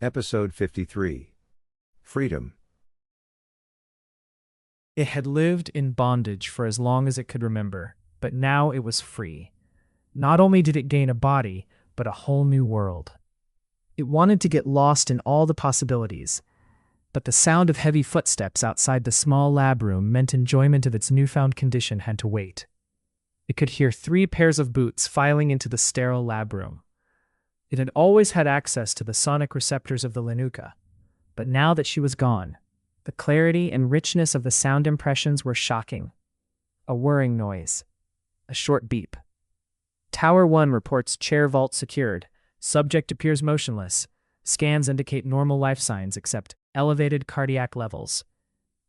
Episode 53. Freedom. It had lived in bondage for as long as it could remember, but now it was free. Not only did it gain a body, but a whole new world. It wanted to get lost in all the possibilities, but the sound of heavy footsteps outside the small lab room meant enjoyment of its newfound condition had to wait. It could hear 3 pairs of boots filing into the sterile lab room. It had always had access to the sonic receptors of the Linuka, but now that she was gone, the clarity and richness of the sound impressions were shocking. A whirring noise. A short beep. Tower 1 reports chair vault secured. Subject appears motionless. Scans indicate normal life signs except elevated cardiac levels.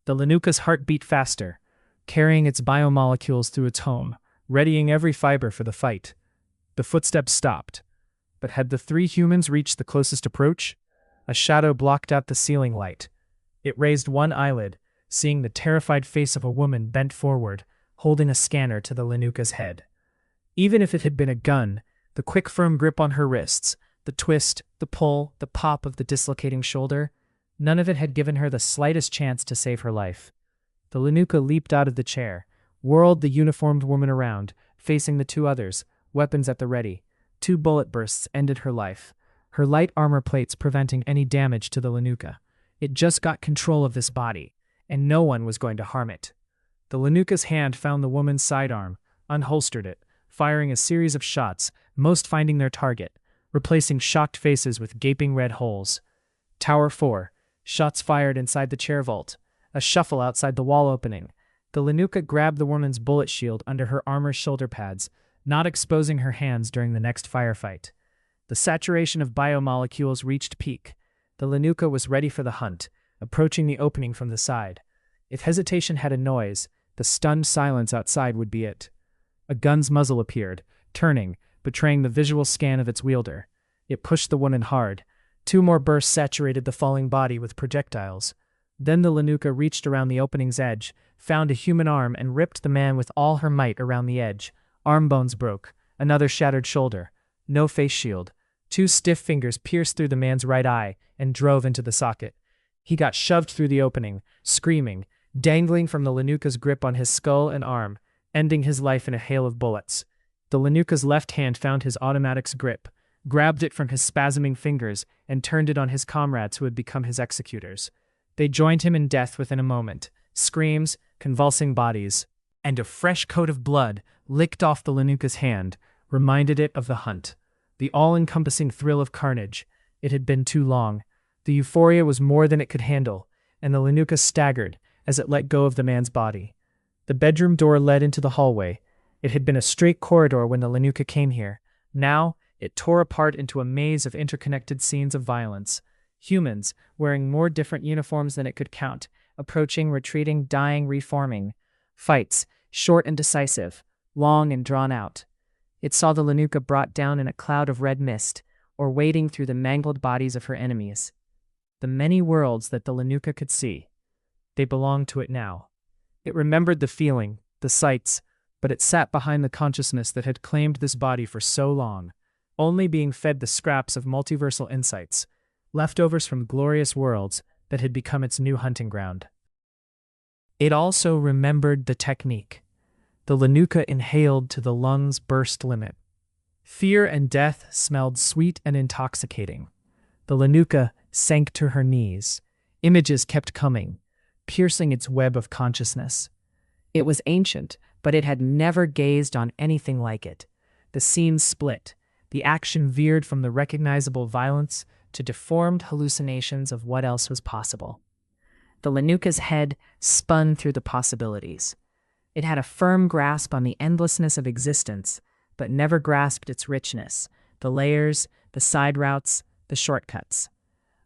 The Linuka's heart beat faster, carrying its biomolecules through its home, readying every fiber for the fight. The footsteps stopped. But had the 3 humans reached the closest approach? A shadow blocked out the ceiling light. It raised one eyelid, seeing the terrified face of a woman bent forward, holding a scanner to the Linuka's head. Even if it had been a gun, the quick firm grip on her wrists, the twist, the pull, the pop of the dislocating shoulder, none of it had given her the slightest chance to save her life. The Linuka leaped out of the chair, whirled the uniformed woman around, facing the 2 others, weapons at the ready. 2 bullet bursts ended her life, her light armor plates preventing any damage to the Linuka. It just got control of this body, and no one was going to harm it. The Linuka's hand found the woman's sidearm, unholstered it, firing a series of shots, most finding their target, replacing shocked faces with gaping red holes. Tower 4. Shots fired inside the chair vault. A shuffle outside the wall opening. The Linuka grabbed the woman's bullet shield under her armor's shoulder pads, not exposing her hands during the next firefight. The saturation of biomolecules reached peak. The Linuka was ready for the hunt, approaching the opening from the side. If hesitation had a noise, the stunned silence outside would be it. A gun's muzzle appeared, turning, betraying the visual scan of its wielder. It pushed the woman hard. 2 more bursts saturated the falling body with projectiles. Then the Linuka reached around the opening's edge, found a human arm and ripped the man with all her might around the edge. Arm bones broke, another shattered shoulder. No face shield. 2 stiff fingers pierced through the man's right eye and drove into the socket. He got shoved through the opening, screaming, dangling from the Linuka's grip on his skull and arm, ending his life in a hail of bullets. The Linuka's left hand found his automatic's grip, grabbed it from his spasming fingers, and turned it on his comrades who had become his executors. They joined him in death within a moment. Screams, convulsing bodies, and a fresh coat of blood licked off the Linuka's hand, reminded it of the hunt. The all-encompassing thrill of carnage. It had been too long. The euphoria was more than it could handle, and the Linuka staggered as it let go of the man's body. The bedroom door led into the hallway. It had been a straight corridor when the Linuka came here. Now, it tore apart into a maze of interconnected scenes of violence. Humans, wearing more different uniforms than it could count, approaching, retreating, dying, reforming. Fights, short and decisive, long and drawn out. It saw the Linuka brought down in a cloud of red mist, or wading through the mangled bodies of her enemies. The many worlds that the Linuka could see. They belonged to it now. It remembered the feeling, the sights, but it sat behind the consciousness that had claimed this body for so long, only being fed the scraps of multiversal insights, leftovers from glorious worlds that had become its new hunting ground. It also remembered the technique. The Linuka inhaled to the lungs' burst limit. Fear and death smelled sweet and intoxicating. The Linuka sank to her knees. Images kept coming, piercing its web of consciousness. It was ancient, but it had never gazed on anything like it. The scenes split. The action veered from the recognizable violence to deformed hallucinations of what else was possible. The Linuka's head spun through the possibilities. It had a firm grasp on the endlessness of existence, but never grasped its richness, the layers, the side routes, the shortcuts.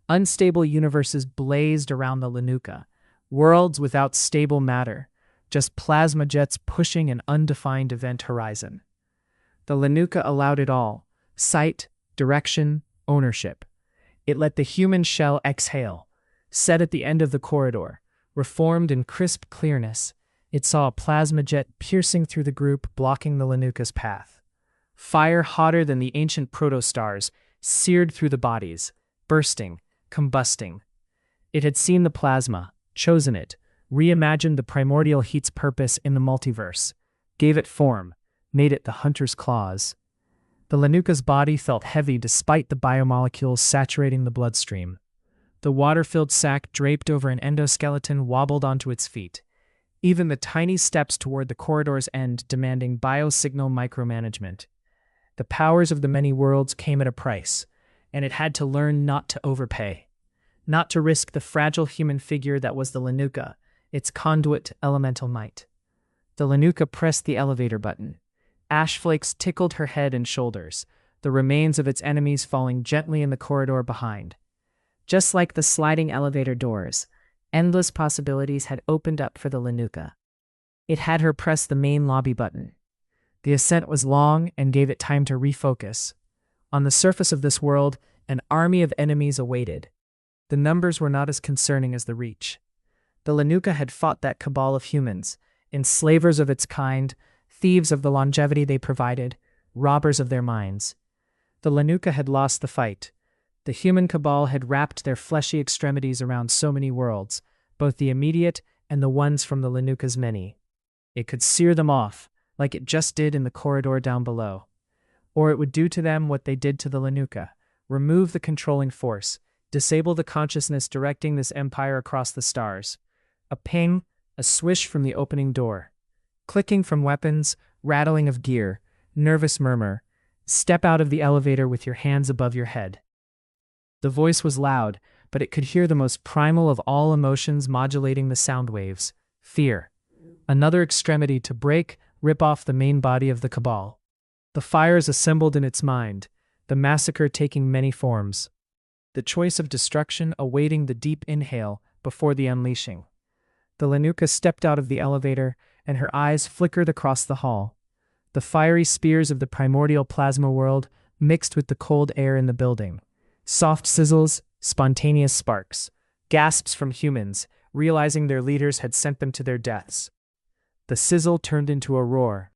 Unstable universes blazed around the Linuka, worlds without stable matter, just plasma jets pushing an undefined event horizon. The Linuka allowed it all: sight, direction, ownership. It let the human shell exhale, set at the end of the corridor, reformed in crisp clearness. It saw a plasma jet piercing through the group, blocking the Linuka's path. Fire hotter than the ancient protostars seared through the bodies, bursting, combusting. It had seen the plasma, chosen it, reimagined the primordial heat's purpose in the multiverse, gave it form, made it the hunter's claws. The Linuka's body felt heavy despite the biomolecules saturating the bloodstream. The water-filled sac draped over an endoskeleton wobbled onto its feet, even the tiny steps toward the corridor's end demanding biosignal micromanagement. The powers of the many worlds came at a price, and it had to learn not to overpay, not to risk the fragile human figure that was the Linuka, its conduit to elemental might. The Linuka pressed the elevator button. Ash flakes tickled her head and shoulders, the remains of its enemies falling gently in the corridor behind. Just like the sliding elevator doors, endless possibilities had opened up for the Linuka. It had her press the main lobby button. The ascent was long and gave it time to refocus. On the surface of this world, an army of enemies awaited. The numbers were not as concerning as the reach. The Linuka had fought that cabal of humans, enslavers of its kind, thieves of the longevity they provided, robbers of their minds. The Linuka had lost the fight. The human cabal had wrapped their fleshy extremities around so many worlds, both the immediate and the ones from the Linuka's many. It could sear them off, like it just did in the corridor down below. Or it would do to them what they did to the Linuka, remove the controlling force, disable the consciousness directing this empire across the stars. A ping, a swish from the opening door. Clicking from weapons, rattling of gear, nervous murmur. Step out of the elevator with your hands above your head. The voice was loud, but it could hear the most primal of all emotions modulating the sound waves: fear. Another extremity to break, rip off the main body of the cabal. The fires assembled in its mind, the massacre taking many forms. The choice of destruction awaiting the deep inhale before the unleashing. The Linuka stepped out of the elevator, and her eyes flickered across the hall. The fiery spears of the primordial plasma world mixed with the cold air in the building. Soft sizzles, spontaneous sparks, gasps from humans, realizing their leaders had sent them to their deaths. The sizzle turned into a roar,